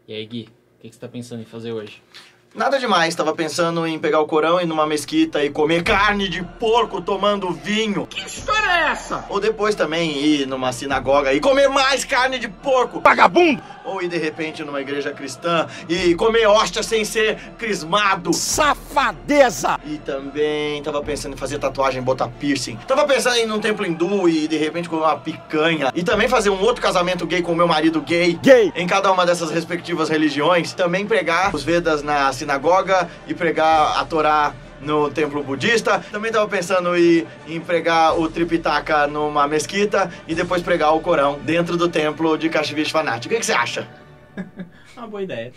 E aí, Gui, o que você tá pensando em fazer hoje? Nada demais, tava pensando em pegar o Corão, ir numa mesquita e comer carne de porco tomando vinho. Que história é essa? Ou depois também ir numa sinagoga e comer mais carne de porco. Vagabundo! Ou ir de repente numa igreja cristã e comer hóstia sem ser crismado. Safadeza! E também tava pensando em fazer tatuagem, botar piercing. Tava pensando em ir num templo hindu e de repente comer uma picanha. E também fazer um outro casamento gay com o meu marido gay. Em cada uma dessas respectivas religiões. Também pregar os Vedas na sinagoga e pregar a Torá no templo budista. Também tava pensando em pregar o Tripitaka numa mesquita e depois pregar o Corão dentro do templo de Kashi Vishwanath. O que você acha? Uma boa ideia.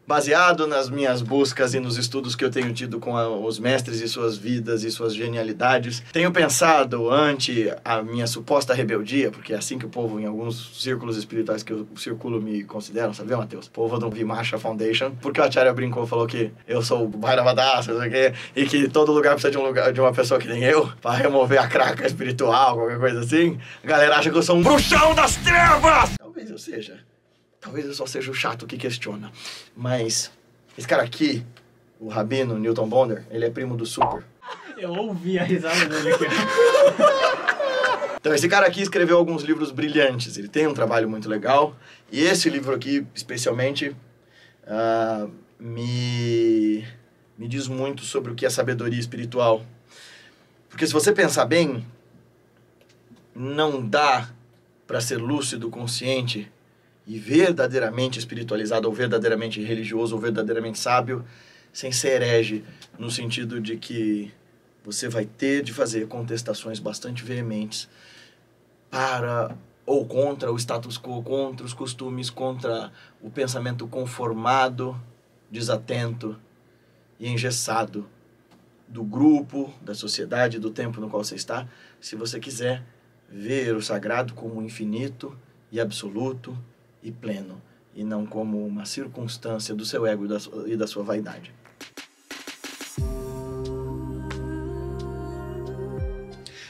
Baseado nas minhas buscas e nos estudos que eu tenho tido com os mestres e suas vidas e suas genialidades, tenho pensado, ante a minha suposta rebeldia, porque é assim que o povo, em alguns círculos espirituais que eu circulo, me consideram, sabe, Matheus? O povo do Vimasha Foundation, porque o Acharya brincou, falou que eu sou o Bhairavadasa, não sei o quê, e que todo lugar precisa de uma pessoa que nem eu, pra remover a craca espiritual, qualquer coisa assim. A galera acha que eu sou um bruxão das trevas! Talvez eu seja. Talvez eu só seja o chato que questiona. Mas esse cara aqui, o Rabino Newton Bonder, ele é primo do Super. Eu ouvi a risada dele aqui. Então esse cara aqui escreveu alguns livros brilhantes. Ele tem um trabalho muito legal. E esse livro aqui, especialmente, me diz muito sobre o que é sabedoria espiritual. Porque se você pensar bem, não dá para ser lúcido, consciente e verdadeiramente espiritualizado, ou verdadeiramente religioso, ou verdadeiramente sábio, sem ser herege, no sentido de que você vai ter de fazer contestações bastante veementes para ou contra o status quo, contra os costumes, contra o pensamento conformado, desatento e engessado do grupo, da sociedade, do tempo no qual você está, se você quiser ver o sagrado como infinito e absoluto e pleno, e não como uma circunstância do seu ego e da sua vaidade.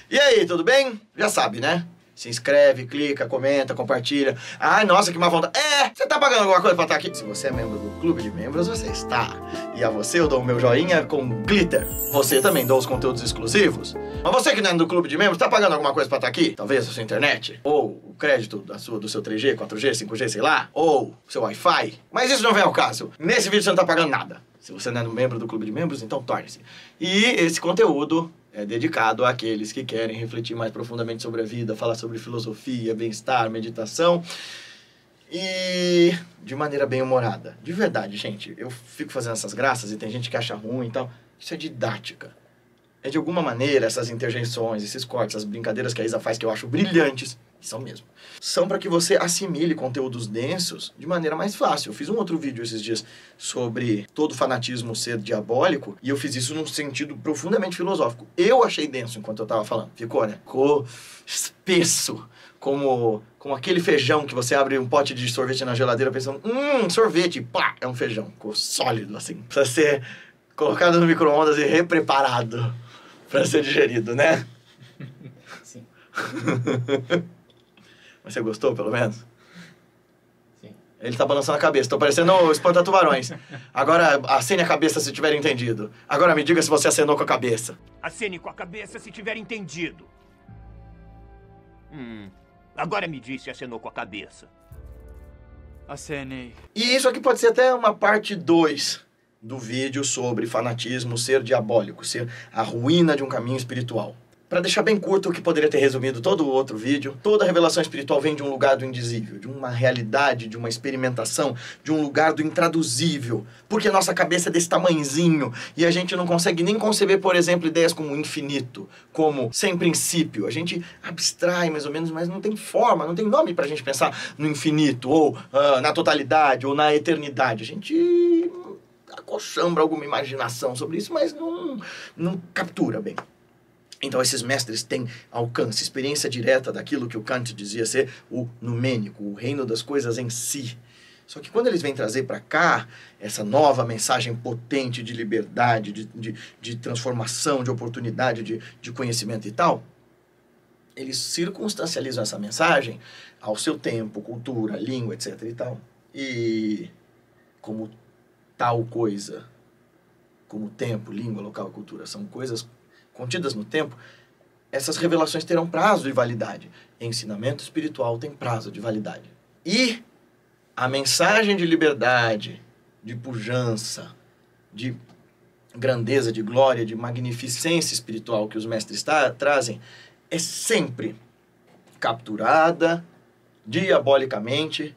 E aí, tudo bem? Já sabe, né? Se inscreve, clica, comenta, compartilha. Ai, nossa, que má vontade. Você tá pagando alguma coisa pra estar aqui? Se você é membro do clube de membros, você está. E a você eu dou o meu joinha com glitter. Você também dou os conteúdos exclusivos. Mas você que não é do clube de membros, tá pagando alguma coisa pra estar aqui? Talvez a sua internet? Ou o crédito do seu 3G, 4G, 5G, sei lá? Ou o seu Wi-Fi? Mas isso não vem ao caso. Nesse vídeo você não tá pagando nada. Se você não é membro do clube de membros, então torne-se. E esse conteúdo é dedicado àqueles que querem refletir mais profundamente sobre a vida, falar sobre filosofia, bem-estar, meditação e de maneira bem humorada. De verdade, gente, eu fico fazendo essas graças e tem gente que acha ruim e tal. Isso é didática. É de alguma maneira essas interjeições, esses cortes, essas brincadeiras que a Isa faz que eu acho brilhantes, e são mesmo, são para que você assimile conteúdos densos de maneira mais fácil. Eu fiz um outro vídeo esses dias sobre todo fanatismo ser diabólico, e eu fiz isso num sentido profundamente filosófico. Eu achei denso enquanto eu tava falando. Ficou, né? Ficou espesso, como aquele feijão que você abre um pote de sorvete na geladeira pensando, sorvete, pá, é um feijão. Ficou sólido, assim. Precisa ser colocado no micro-ondas e repreparado para ser digerido, né? Sim. Mas você gostou, pelo menos? Sim. Ele tá balançando a cabeça. Tô parecendo o espanta-tubarões. Agora, acene a cabeça se tiver entendido. Agora me diga se você acenou com a cabeça. Acene com a cabeça se tiver entendido. Agora me diz se acenou com a cabeça. Acenei. E isso aqui pode ser até uma parte 2 do vídeo sobre fanatismo, ser diabólico, ser a ruína de um caminho espiritual. Para deixar bem curto o que poderia ter resumido todo o outro vídeo, toda revelação espiritual vem de um lugar do indizível, de uma realidade, de uma experimentação, de um lugar do intraduzível. Porque nossa cabeça é desse tamanhozinho e a gente não consegue nem conceber, por exemplo, ideias como infinito, como sem princípio. A gente abstrai mais ou menos, mas não tem forma, não tem nome pra gente pensar no infinito, ou na totalidade, ou na eternidade. A gente acochambra alguma imaginação sobre isso, mas não captura bem. Então esses mestres têm alcance, experiência direta daquilo que o Kant dizia ser o numênico, o reino das coisas em si. Só que quando eles vêm trazer para cá essa nova mensagem potente de liberdade, de transformação, de oportunidade, de conhecimento e tal, eles circunstancializam essa mensagem ao seu tempo, cultura, língua, etc. e tal. E como tal coisa, como tempo, língua, local e cultura, são coisas contidas no tempo, essas revelações terão prazo de validade. Ensinamento espiritual tem prazo de validade. E a mensagem de liberdade, de pujança, de grandeza, de glória, de magnificência espiritual que os mestres trazem, é sempre capturada diabolicamente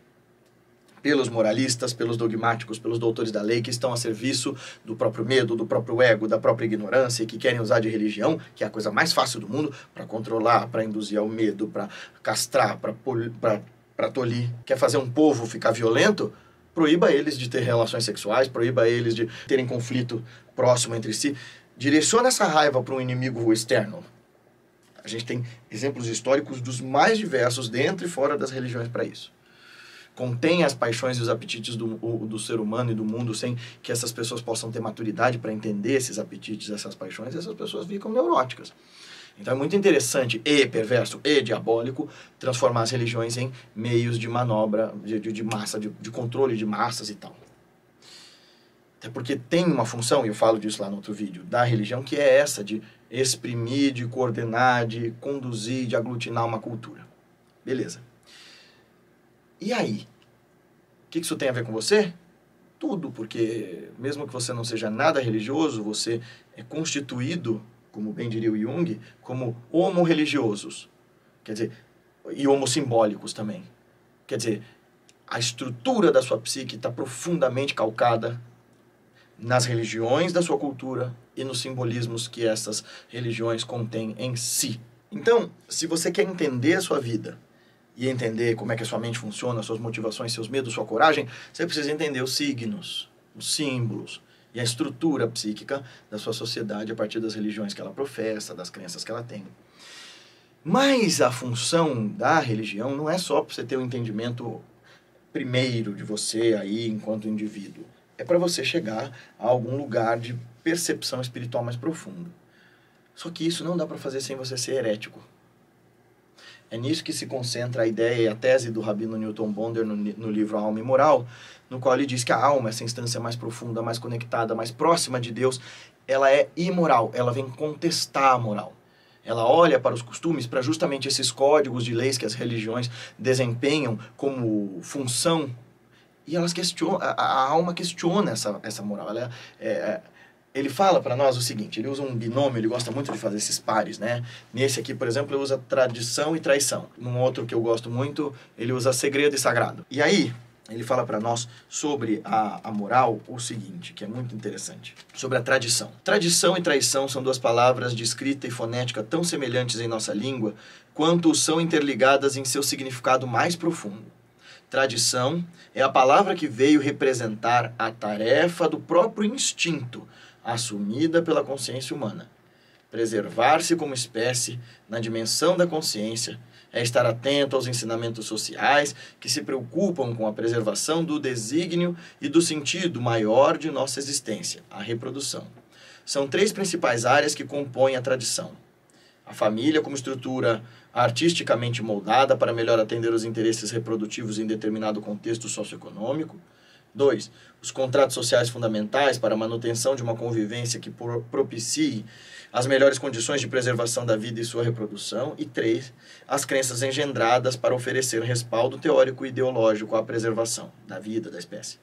pelos moralistas, pelos dogmáticos, pelos doutores da lei que estão a serviço do próprio medo, do próprio ego, da própria ignorância e que querem usar de religião, que é a coisa mais fácil do mundo, para controlar, para induzir ao medo, para castrar, para tolir. Quer fazer um povo ficar violento? Proíba eles de ter relações sexuais, proíba eles de terem conflito próximo entre si. Direciona essa raiva para um inimigo externo. A gente tem exemplos históricos dos mais diversos dentro e fora das religiões para isso. Contém as paixões e os apetites do ser humano e do mundo sem que essas pessoas possam ter maturidade para entender esses apetites, essas paixões, e essas pessoas ficam neuróticas. Então é muito interessante e perverso e diabólico transformar as religiões em meios de manobra, de massa, de controle de massas e tal. Até porque tem uma função, e eu falo disso lá no outro vídeo, da religião, que é essa de exprimir, de coordenar, de conduzir, de aglutinar uma cultura. Beleza. E aí? O que isso tem a ver com você? Tudo, porque mesmo que você não seja nada religioso, você é constituído, como bem diria o Jung, como homo-religiosos. Quer dizer, e homo-simbólicos também. Quer dizer, a estrutura da sua psique está profundamente calcada nas religiões da sua cultura e nos simbolismos que essas religiões contêm em si. Então, se você quer entender a sua vida e entender como é que a sua mente funciona, suas motivações, seus medos, sua coragem, você precisa entender os signos, os símbolos e a estrutura psíquica da sua sociedade a partir das religiões que ela professa, das crenças que ela tem. Mas a função da religião não é só para você ter um entendimento primeiro de você aí enquanto indivíduo. É para você chegar a algum lugar de percepção espiritual mais profundo. Só que isso não dá para fazer sem você ser herético. É nisso que se concentra a ideia e a tese do Rabino Newton Bonder no livro A Alma e Moral, no qual ele diz que a alma, essa instância mais profunda, mais conectada, mais próxima de Deus, ela é imoral, ela vem contestar a moral. Ela olha para os costumes, para justamente esses códigos de leis que as religiões desempenham como função, e elas questionam, a alma questiona essa moral. Ele fala para nós o seguinte, ele usa um binômio, ele gosta muito de fazer esses pares, né? Nesse aqui, por exemplo, ele usa tradição e traição. Num outro que eu gosto muito, ele usa segredo e sagrado. E aí, ele fala para nós sobre a moral o seguinte, que é muito interessante, sobre a tradição. Tradição e traição são duas palavras de escrita e fonética tão semelhantes em nossa língua, quanto são interligadas em seu significado mais profundo. Tradição é a palavra que veio representar a tarefa do próprio instinto, assumida pela consciência humana. Preservar-se como espécie na dimensão da consciência é estar atento aos ensinamentos sociais que se preocupam com a preservação do desígnio e do sentido maior de nossa existência, a reprodução. São três principais áreas que compõem a tradição. A família como estrutura artisticamente moldada para melhor atender os interesses reprodutivos em determinado contexto socioeconômico. 2. Os contratos sociais fundamentais para a manutenção de uma convivência que propicie as melhores condições de preservação da vida e sua reprodução. E 3. As crenças engendradas para oferecer respaldo teórico e ideológico à preservação da vida, da espécie.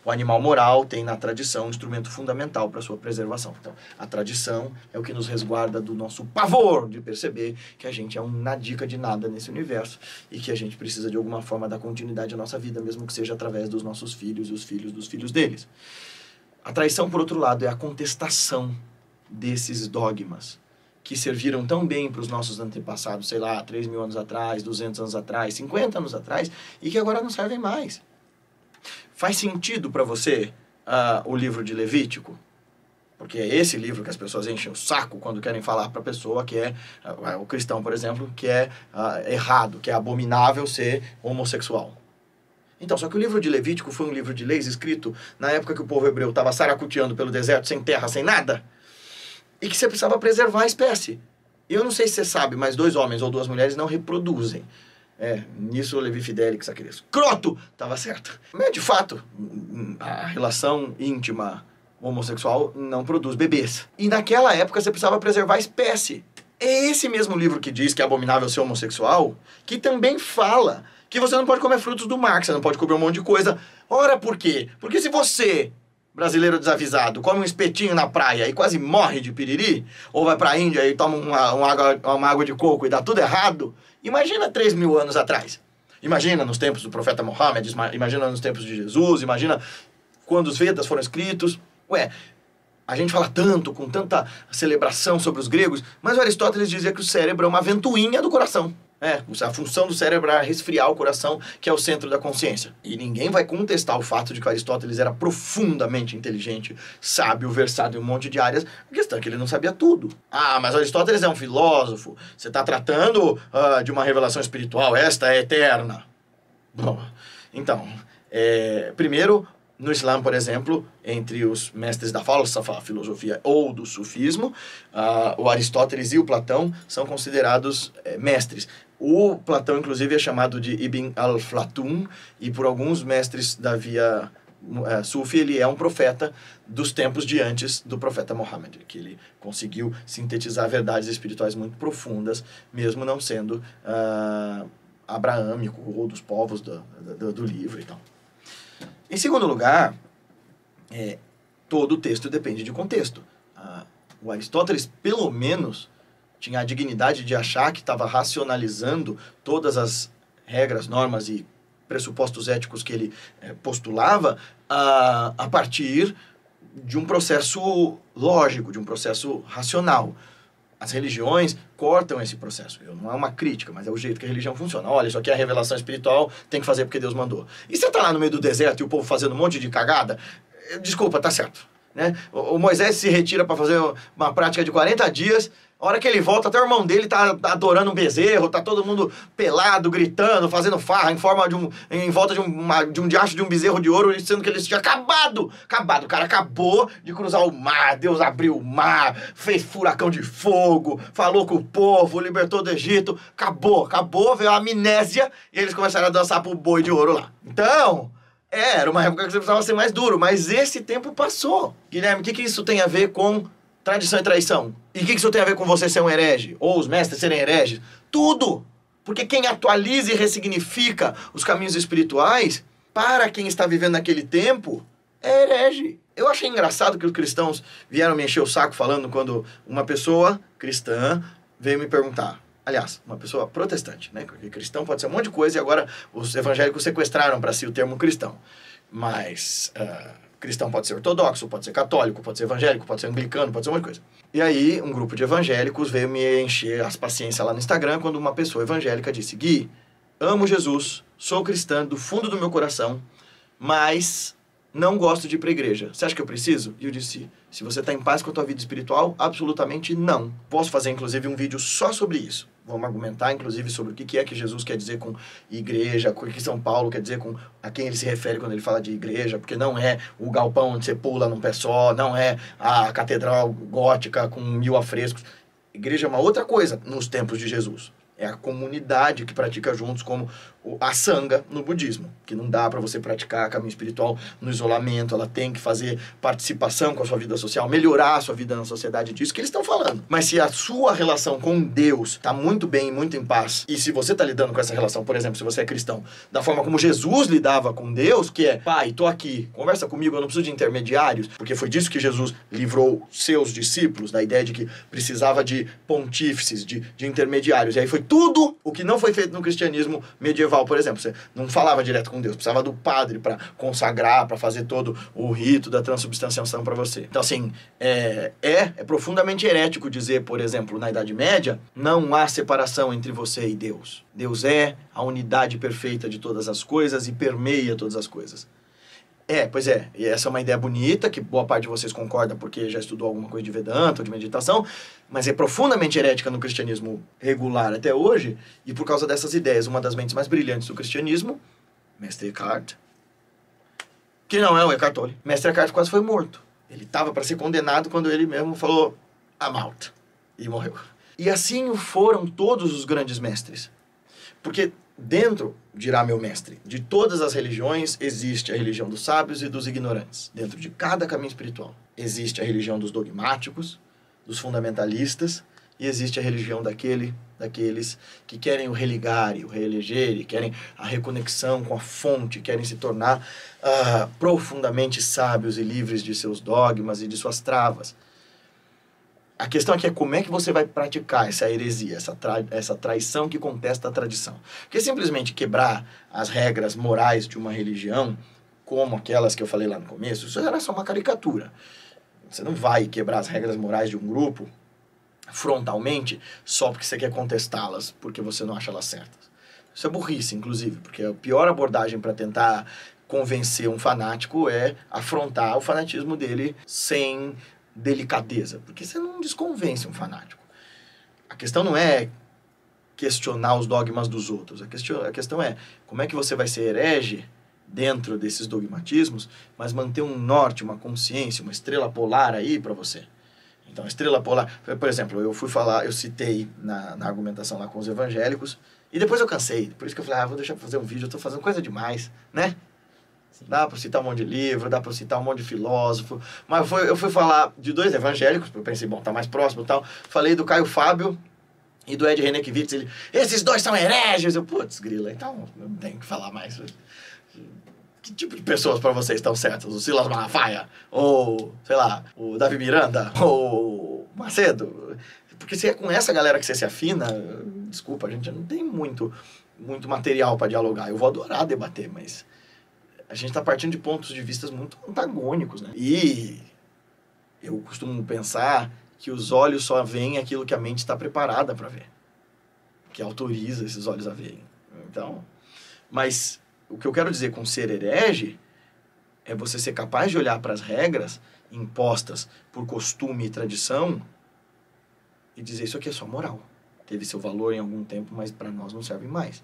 O animal moral tem na tradição um instrumento fundamental para a sua preservação. Então, a tradição é o que nos resguarda do nosso pavor de perceber que a gente é um nadica de nada nesse universo e que a gente precisa de alguma forma dar continuidade à nossa vida, mesmo que seja através dos nossos filhos e os filhos dos filhos deles. A traição, por outro lado, é a contestação desses dogmas que serviram tão bem para os nossos antepassados, sei lá, 3.000 anos atrás, 200 anos atrás, 50 anos atrás, e que agora não servem mais. Faz sentido para você o livro de Levítico? Porque é esse livro que as pessoas enchem o saco quando querem falar para a pessoa que é, o cristão, por exemplo, que é errado, que é abominável ser homossexual. Então, só que o livro de Levítico foi um livro de leis escrito na época que o povo hebreu estava saracuteando pelo deserto, sem terra, sem nada, e que você precisava preservar a espécie. Eu não sei se você sabe, mas 2 homens ou 2 mulheres não reproduzem. Nisso Levi Fidelix, aquele escroto, tava certo. Mas, de fato, a relação íntima homossexual não produz bebês. E naquela época você precisava preservar a espécie. É esse mesmo livro que diz que é abominável ser homossexual, que também fala que você não pode comer frutos do mar, que você não pode comer um monte de coisa. Ora, por quê? Porque se você, brasileiro desavisado, come um espetinho na praia e quase morre de piriri, ou vai pra Índia e toma uma água de coco e dá tudo errado, imagina 3.000 anos atrás. Imagina nos tempos do profeta Mohammed, imagina nos tempos de Jesus, imagina quando os Vedas foram escritos. A gente fala tanto, com tanta celebração sobre os gregos, mas o Aristóteles dizia que o cérebro é uma ventoinha do coração. A função do cérebro é resfriar o coração, que é o centro da consciência. E ninguém vai contestar o fato de que o Aristóteles era profundamente inteligente, sábio, versado em um monte de áreas. A questão é que ele não sabia tudo. Mas o Aristóteles é um filósofo. Você está tratando de uma revelação espiritual. Esta é eterna. Bom, então, primeiro, no Islã, por exemplo, entre os mestres da falsa filosofia ou do sufismo, o Aristóteles e o Platão são considerados mestres. O Platão, inclusive, é chamado de Ibn al-Flatun, e por alguns mestres da via Sufi, ele é um profeta dos tempos de antes do profeta Mohammed, que ele conseguiu sintetizar verdades espirituais muito profundas, mesmo não sendo abraâmico ou dos povos do livro e tal. Em segundo lugar, todo texto depende de contexto. O Aristóteles, pelo menos, tinha a dignidade de achar que estava racionalizando todas as regras, normas e pressupostos éticos que ele postulava a partir de um processo lógico, de um processo racional. As religiões cortam esse processo. Não é uma crítica, mas é o jeito que a religião funciona. Olha, isso aqui é a revelação espiritual, tem que fazer porque Deus mandou. E você tá lá no meio do deserto e o povo fazendo um monte de cagada? Desculpa, tá certo. Né? O Moisés se retira para fazer uma prática de 40 dias. A hora que ele volta, até o irmão dele tá adorando um bezerro, tá todo mundo pelado, gritando, fazendo farra em volta de um diacho de um bezerro de ouro, sendo que ele tinha acabado. O cara acabou de cruzar o mar, Deus abriu o mar, fez furacão de fogo, falou com o povo, libertou do Egito, acabou, veio a amnésia e eles começaram a dançar pro boi de ouro lá. Então, era uma época que você precisava ser mais duro, mas esse tempo passou. Guilherme, o que isso tem a ver com tradição e traição? E o que isso tem a ver com você ser um herege? Ou os mestres serem hereges? Tudo! Porque quem atualiza e ressignifica os caminhos espirituais, para quem está vivendo naquele tempo, é herege. Eu achei engraçado que os cristãos vieram me encher o saco falando quando uma pessoa cristã veio me perguntar. Aliás, uma pessoa protestante, né? Porque cristão pode ser um monte de coisa e agora os evangélicos sequestraram para si o termo cristão. Mas cristão pode ser ortodoxo, pode ser católico, pode ser evangélico, pode ser anglicano, pode ser um monte de coisa. E aí, um grupo de evangélicos veio me encher as paciências lá no Instagram quando uma pessoa evangélica disse: Gui, amo Jesus, sou cristã do fundo do meu coração, mas não gosto de ir para a igreja. Você acha que eu preciso? E eu disse: se você está em paz com a tua vida espiritual, absolutamente não. Posso fazer, inclusive, um vídeo só sobre isso. Vamos argumentar, inclusive, sobre o que é que Jesus quer dizer com igreja, o que São Paulo quer dizer com a quem ele se refere quando ele fala de igreja, porque não é o galpão onde você pula num pé só, não é a catedral gótica com 1000 afrescos. Igreja é uma outra coisa nos tempos de Jesus. É a comunidade que pratica juntos, como a sanga no budismo, que não dá para você praticar caminho espiritual no isolamento, ela tem que fazer participação com a sua vida social, melhorar a sua vida na sociedade, disso que eles estão falando. Mas se a sua relação com Deus está muito bem, muito em paz, e se você está lidando com essa relação, por exemplo, se você é cristão, da forma como Jesus lidava com Deus, que é: pai, tô aqui, conversa comigo, eu não preciso de intermediários, porque foi disso que Jesus livrou seus discípulos, da ideia de que precisava de pontífices, de intermediários, e aí foi tudo o que não foi feito no cristianismo medieval, por exemplo. Você não falava direto com Deus, precisava do padre para consagrar, para fazer todo o rito da transubstanciação para você. Então, assim, é profundamente herético dizer, por exemplo, na Idade Média, não há separação entre você e Deus. Deus é a unidade perfeita de todas as coisas e permeia todas as coisas. Pois é, e essa é uma ideia bonita, que boa parte de vocês concorda porque já estudou alguma coisa de Vedanta ou de meditação, mas é profundamente herética no cristianismo regular até hoje, e por causa dessas ideias, uma das mentes mais brilhantes do cristianismo, Mestre Eckhart, que não é o Eckhart Tolle. Mestre Eckhart quase foi morto. Ele estava para ser condenado quando ele mesmo falou "I'm out", e morreu. E assim foram todos os grandes mestres. Porque Dentro, dirá meu mestre, de todas as religiões existe a religião dos sábios e dos ignorantes. Dentro de cada caminho espiritual existe a religião dos dogmáticos, dos fundamentalistas, e existe a religião daqueles que querem o religar, o reeleger, querem a reconexão com a fonte, querem se tornar profundamente sábios e livres de seus dogmas e de suas travas. A questão aqui é como é que você vai praticar essa heresia, essa traição que contesta a tradição. Porque simplesmente quebrar as regras morais de uma religião, como aquelas que eu falei lá no começo, isso era só uma caricatura. Você não vai quebrar as regras morais de um grupo frontalmente só porque você quer contestá-las, porque você não acha elas certas. Isso é burrice, inclusive, porque a pior abordagem para tentar convencer um fanático é afrontar o fanatismo dele sem delicadeza, porque você não desconvence um fanático. A questão não é questionar os dogmas dos outros, a questão é como é que você vai ser herege dentro desses dogmatismos, mas manter um norte, uma consciência, uma estrela polar aí para você. Então, a estrela polar, por exemplo, eu citei na argumentação lá com os evangélicos, e depois eu cansei, por isso que eu falei, vou deixar pra fazer um vídeo, eu tô fazendo coisa demais, né? Sim. Dá para citar um monte de livro, dá para citar um monte de filósofo, mas eu fui falar de 2 evangélicos, porque eu pensei, bom, tá mais próximo e tal, falei do Caio Fábio e do Ed Renekiewicz, esses 2 são hereges, putz, grila, então não tenho que falar mais. Que tipo de pessoas para vocês estão certas? O Silas Malafaia? Ou, sei lá, o Davi Miranda? Ou o Macedo? Porque se é com essa galera que você se afina, desculpa, a gente não tem muito material para dialogar. Eu vou adorar debater, mas a gente está partindo de pontos de vista muito antagônicos, né? E eu costumo pensar que os olhos só veem aquilo que a mente está preparada para ver, que autoriza esses olhos a verem. Então, mas o que eu quero dizer com ser herege é você ser capaz de olhar para as regras impostas por costume e tradição e dizer, isso aqui é só moral. Teve seu valor em algum tempo, mas para nós não serve mais.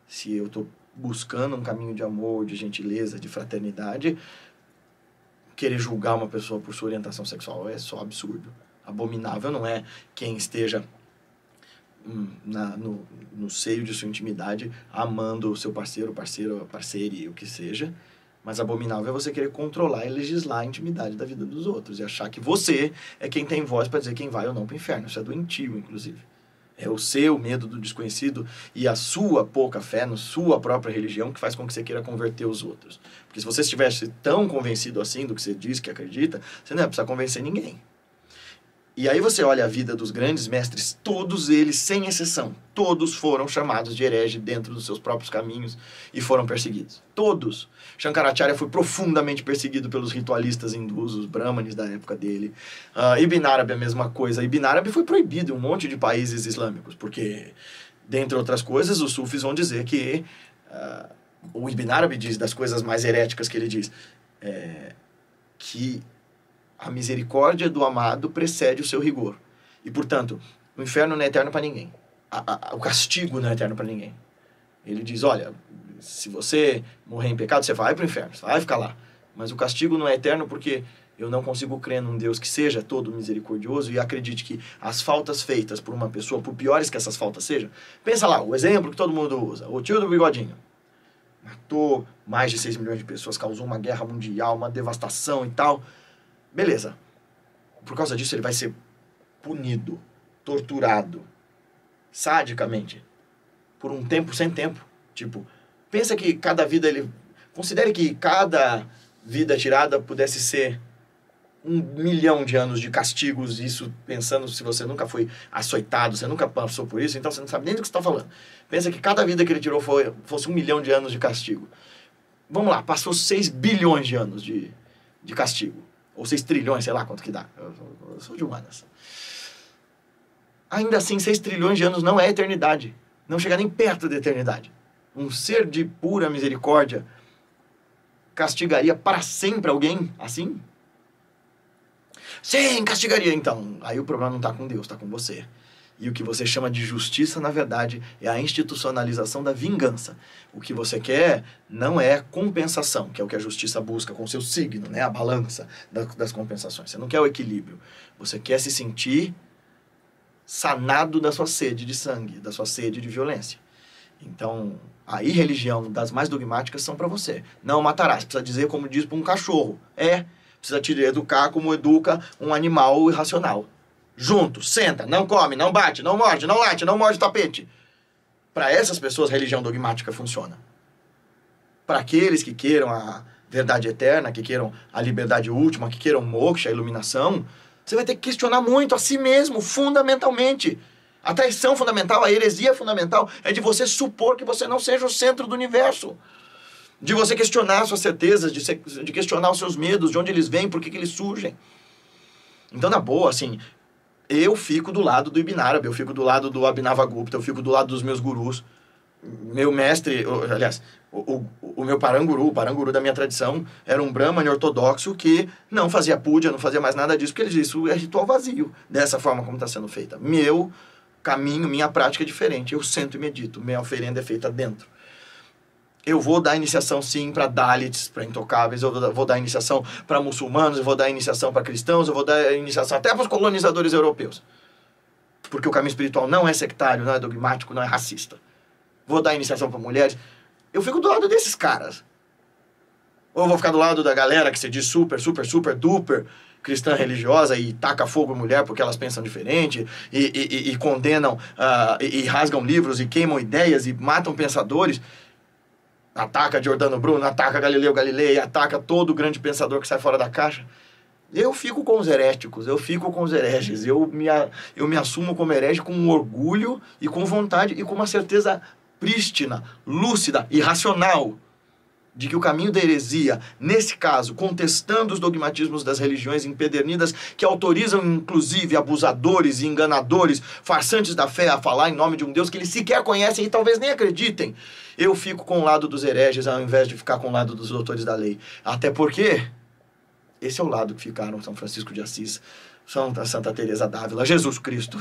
Se eu estou buscando um caminho de amor, de gentileza, de fraternidade, querer julgar uma pessoa por sua orientação sexual é só absurdo. Abominável não é quem esteja no seio de sua intimidade, amando o seu parceiro, parceira e o que seja, mas abominável é você querer controlar e legislar a intimidade da vida dos outros e achar que você é quem tem voz para dizer quem vai ou não para o inferno. Isso é doentio, inclusive. É o seu medo do desconhecido e a sua pouca fé na sua própria religião que faz com que você queira converter os outros. Porque se você estivesse tão convencido assim do que você diz que acredita, você não ia precisar convencer ninguém. E aí você olha a vida dos grandes mestres, todos eles, sem exceção, todos foram chamados de herege dentro dos seus próprios caminhos e foram perseguidos. Todos. Shankaracharya foi profundamente perseguido pelos ritualistas hindus, os brahmanes da época dele. Ibn Arabi a mesma coisa. Ibn Arabi foi proibido em um monte de países islâmicos, porque, dentre outras coisas, os sufis vão dizer que... o Ibn Arabi diz, das coisas mais heréticas que ele diz, que a misericórdia do amado precede o seu rigor. E, portanto, o inferno não é eterno para ninguém. O castigo não é eterno para ninguém. Ele diz, olha, se você morrer em pecado, você vai para o inferno, você vai ficar lá. Mas o castigo não é eterno porque eu não consigo crer num Deus que seja todo misericordioso e acredite que as faltas feitas por uma pessoa, por piores que essas faltas sejam... Pensa lá, o exemplo que todo mundo usa, o tio do bigodinho. Matou mais de 6 milhões de pessoas, causou uma guerra mundial, uma devastação e tal... Beleza. Por causa disso ele vai ser punido, torturado, sadicamente, por um tempo sem tempo. Tipo, pensa que cada vida considere que cada vida tirada pudesse ser 1 milhão de anos de castigos, isso pensando se você nunca foi açoitado, você nunca passou por isso, então você não sabe nem do que você está falando. Pensa que cada vida que ele tirou fosse 1 milhão de anos de castigo. Vamos lá, passou 6 bilhões de anos de castigo. Ou 6 trilhões, sei lá quanto que dá. Eu sou de humanas. Ainda assim, 6 trilhões de anos não é eternidade. Não chega nem perto da eternidade. Um ser de pura misericórdia castigaria para sempre alguém assim? Sim, castigaria. Então, aí o problema não está com Deus, está com você. E o que você chama de justiça, na verdade, é a institucionalização da vingança. O que você quer não é compensação, que é o que a justiça busca com o seu signo, né? A balança das compensações. Você não quer o equilíbrio. Você quer se sentir sanado da sua sede de sangue, da sua sede de violência. Então, aí religião das mais dogmáticas são para você. Não matarás. Precisa dizer como diz para um cachorro. Precisa te educar como educa um animal irracional. Junto, senta, não come, não bate, não morde, não late, não morde o tapete. Para essas pessoas, religião dogmática funciona. Para aqueles que queiram a verdade eterna, que queiram a liberdade última, que queiram moksha, a iluminação, você vai ter que questionar muito a si mesmo, fundamentalmente. A traição fundamental, a heresia fundamental é de você supor que você não seja o centro do universo. De você questionar suas certezas, de questionar os seus medos, de onde eles vêm, por que eles surgem. Então, na boa, assim, eu fico do lado do Ibn Arabi, eu fico do lado do Abhinavagupta, eu fico do lado dos meus gurus. Meu mestre, aliás, o meu paranguru, o paranguru da minha tradição, era um brahmane ortodoxo que não fazia puja, não fazia mais nada disso, porque ele dizia, isso é ritual vazio, dessa forma como está sendo feita. Meu caminho, minha prática é diferente. Eu sento e medito. Minha oferenda é feita dentro. Eu vou dar iniciação, sim, para Dalits, para intocáveis. Eu vou dar iniciação para muçulmanos. Eu vou dar iniciação para cristãos. Eu vou dar iniciação até para os colonizadores europeus. Porque o caminho espiritual não é sectário, não é dogmático, não é racista. Vou dar iniciação para mulheres. Eu fico do lado desses caras. Ou eu vou ficar do lado da galera que se diz super, super, super, duper cristã religiosa e taca fogo em mulher porque elas pensam diferente e condenam e rasgam livros e queimam ideias e matam pensadores. Ataca Giordano Bruno, ataca Galileu Galilei, ataca todo grande pensador que sai fora da caixa. Eu fico com os heréticos, eu fico com os hereges. Eu me assumo como herege com orgulho e com vontade e com uma certeza prístina, lúcida e racional de que o caminho da heresia, nesse caso, contestando os dogmatismos das religiões empedernidas que autorizam, inclusive, abusadores e enganadores, farsantes da fé, a falar em nome de um Deus que eles sequer conhecem e talvez nem acreditem, eu fico com o lado dos hereges ao invés de ficar com o lado dos doutores da lei. Até porque esse é o lado que ficaram São Francisco de Assis, Santa Teresa d'Ávila, Jesus Cristo,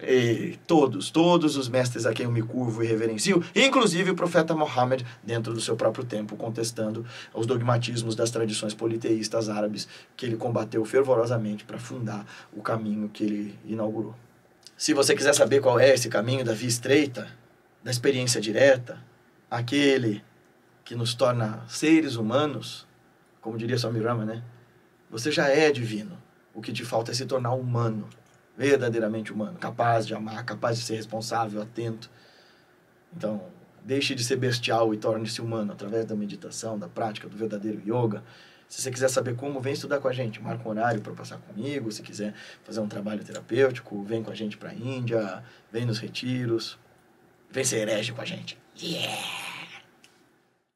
e todos os mestres a quem eu me curvo e reverencio, inclusive o profeta Mohammed, dentro do seu próprio tempo, contestando os dogmatismos das tradições politeístas árabes que ele combateu fervorosamente para fundar o caminho que ele inaugurou. Se você quiser saber qual é esse caminho da via estreita, da experiência direta, aquele que nos torna seres humanos, como diria Swami Rama, né? Você já é divino. O que te falta é se tornar humano, verdadeiramente humano, capaz de amar, capaz de ser responsável, atento. Então, deixe de ser bestial e torne-se humano através da meditação, da prática do verdadeiro yoga. Se você quiser saber como, vem estudar com a gente. Marca um horário para passar comigo. Se quiser fazer um trabalho terapêutico, vem com a gente para a Índia, vem nos retiros. Vem ser herege com a gente. Yeah!